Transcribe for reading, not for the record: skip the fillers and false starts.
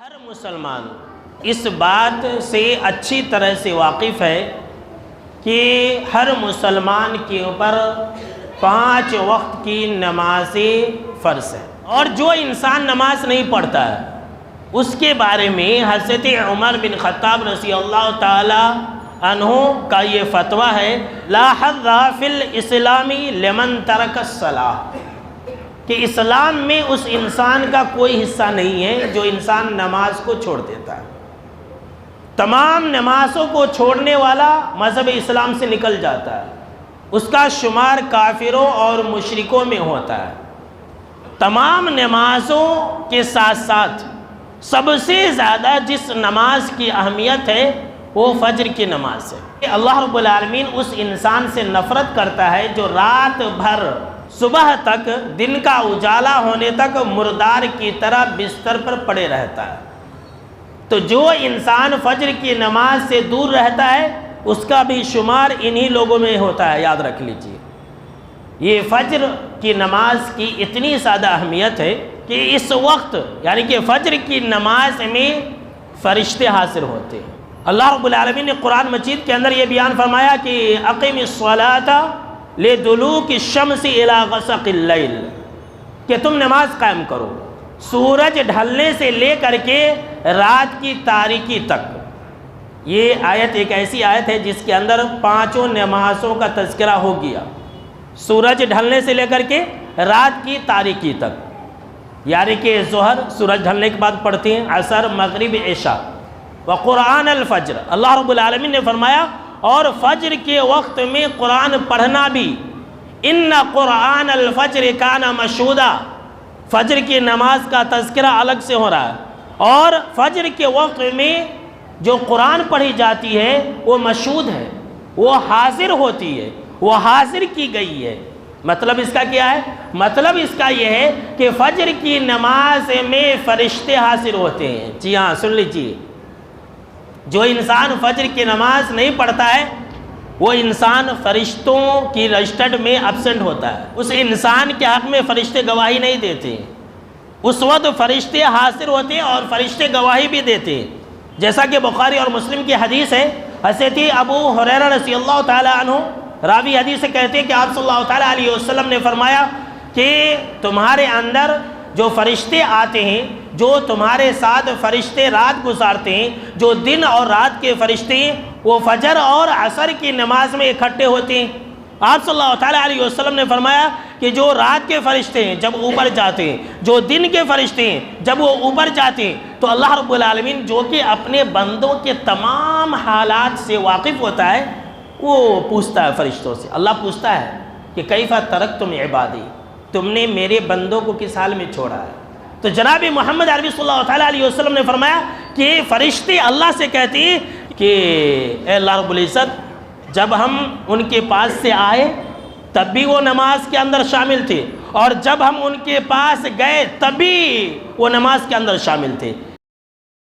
ہر مسلمان اس بات سے اچھی طرح سے واقف ہے کہ ہر مسلمان کے اوپر 5 وقت کی نماز فرض ہے، اور جو انسان نماز نہیں پڑھتا ہے اس کے بارے میں حضرت عمر بن خطاب رضی اللہ تعالی عنہ کا یہ فتویٰ ہے، لا حظ فی الاسلام لمن ترک الصلاۃ، کہ اسلام میں اس انسان کا کوئی حصہ نہیں ہے جو انسان نماز کو چھوڑ دیتا ہے۔ تمام نمازوں کو چھوڑنے والا مذہب اسلام سے نکل جاتا ہے، اس کا شمار کافروں اور مشرکوں میں ہوتا ہے۔ تمام نمازوں کے ساتھ ساتھ سب سے زیادہ جس نماز کی اہمیت ہے وہ فجر کی نماز ہے۔ اللہ رب العالمین اس انسان سے نفرت کرتا ہے جو رات بھر صبح تک، دن کا اجالا ہونے تک مردار کی طرح بستر پر پڑے رہتا ہے۔ تو جو انسان فجر کی نماز سے دور رہتا ہے اس کا بھی شمار انہی لوگوں میں ہوتا ہے، یاد رکھ لیجئے۔ یہ فجر کی نماز کی اتنی زیادہ اہمیت ہے کہ اس وقت یعنی کہ فجر کی نماز میں فرشتے حاضر ہوتے ہیں۔ اللہ رب العالمین نے قرآن مجید کے اندر یہ بیان فرمایا کہ اقم الصلاۃ لدلوک الشمس الی غسق اللیل، کہ تم نماز قائم کرو سورج ڈھلنے سے لے کر کے رات کی تاریکی تک۔ یہ آیت ایک ایسی آیت ہے جس کے اندر 5 نمازوں کا تذکرہ ہو گیا، سورج ڈھلنے سے لے کر کے رات کی تاریکی تک، یعنی کہ ظہر سورج ڈھلنے کے بعد پڑھتے ہیں، عصر، مغرب، عشاء، وقرآن الفجر۔ اللہ رب العالمین نے فرمایا اور فجر کے وقت میں قرآن پڑھنا بھی، ان قرآن الفجر کان مشہودا، فجر کی نماز کا تذکرہ الگ سے ہو رہا ہے، اور فجر کے وقت میں جو قرآن پڑھی جاتی ہے وہ مشہود ہے، وہ حاضر ہوتی ہے، وہ حاضر کی گئی ہے۔ مطلب اس کا کیا ہے؟ مطلب اس کا یہ ہے کہ فجر کی نماز میں فرشتے حاضر ہوتے ہیں۔ جی ہاں، سن لیجیے، جو انسان فجر کی نماز نہیں پڑھتا ہے وہ انسان فرشتوں کی رجسٹرڈ میں ایبسنٹ ہوتا ہے، اس انسان کے حق میں فرشتے گواہی نہیں دیتے، اس وقت فرشتے حاضر ہوتے ہیں اور فرشتے گواہی بھی دیتے ہیں۔ جیسا کہ بخاری اور مسلم کی حدیث ہے، حضرت ابو ہریرہ رضی اللہ تعالی عنہ راوی حدیث سے کہتے ہیں کہ آپ صلی اللہ تعالی علیہ وسلم نے فرمایا کہ تمہارے اندر جو فرشتے آتے ہیں، جو تمہارے ساتھ فرشتے رات گزارتے ہیں، جو دن اور رات کے فرشتے ہیں، وہ فجر اور عصر کی نماز میں اکٹھے ہوتے ہیں۔ آپ صلی اللہ تعالی علیہ وسلم نے فرمایا کہ جو رات کے فرشتے ہیں جب اوپر جاتے ہیں، جو دن کے فرشتے ہیں جب وہ اوپر جاتے ہیں، تو اللہ رب العالمین جو کہ اپنے بندوں کے تمام حالات سے واقف ہوتا ہے وہ پوچھتا ہے فرشتوں سے۔ اللہ پوچھتا ہے کہ کیف ترکتم عبادی، تم نے میرے بندوں کو کس حال میں چھوڑا ہے؟ تو جناب محمد عربی صلی اللہ تعالی علیہ وسلم نے فرمایا کہ فرشتے اللہ سے کہتے ہیں کہ اے اللہ رب العزت، جب ہم ان کے پاس سے آئے تب بھی وہ نماز کے اندر شامل تھے، اور جب ہم ان کے پاس گئے تب بھی وہ نماز کے اندر شامل تھے۔